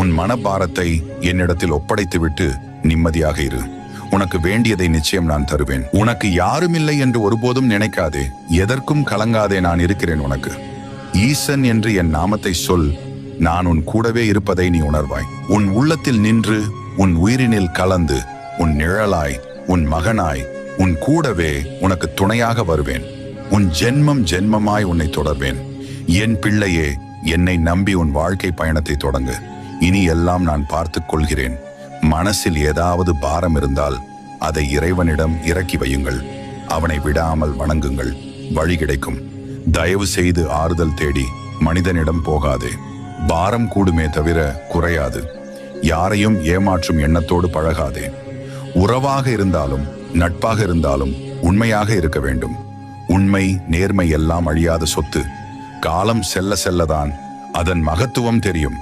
உன் மனபாரத்தை என்னிடத்தில் ஒப்படைத்துவிட்டு நிம்மதியாக இரு. உனக்கு வேண்டியதை நிச்சயம் நான் தருவேன். உனக்கு யாரும் இல்லை என்று ஒருபோதும் நினைக்காதே. எதற்கும் கலங்காதே, நான் இருக்கிறேன் உனக்கு. ஈசன் என்று என் நாமத்தை சொல், நான் உன் கூடவே இருப்பதை நீ உணர்வாய். உன் உள்ளத்தில் நின்று உன் உயிரினில் கலந்து உன் நிழலாய் உன் மகனாய் உன் கூடவே உனக்கு துணையாக வருவேன். உன் ஜென்மம் ஜென்மமாய் உன்னை தொடர்வேன். என் பிள்ளையே, என்னை நம்பி உன் வாழ்க்கை பயணத்தை தொடங்கு. இனி எல்லாம் நான் பார்த்துக் கொள்கிறேன். மனசில் ஏதாவது பாரம் இருந்தால் அதை இறைவனிடம் இறக்கி வையுங்கள். அவனை விடாமல் வணங்குங்கள், வழி கிடைக்கும். தயவு செய்து ஆறுதல் தேடி மனிதனிடம் போகாதே. பாரம் கூடுமே தவிர குறையாது. யாரையும் ஏமாற்றும் எண்ணத்தோடு பழகாதே. உறவாக இருந்தாலும் நட்பாக இருந்தாலும் உண்மையாக இருக்க வேண்டும். உண்மை நேர்மை எல்லாம் அழியாத சொத்து. காலம் செல்ல செல்லதான் அதன் மகத்துவம் தெரியும்.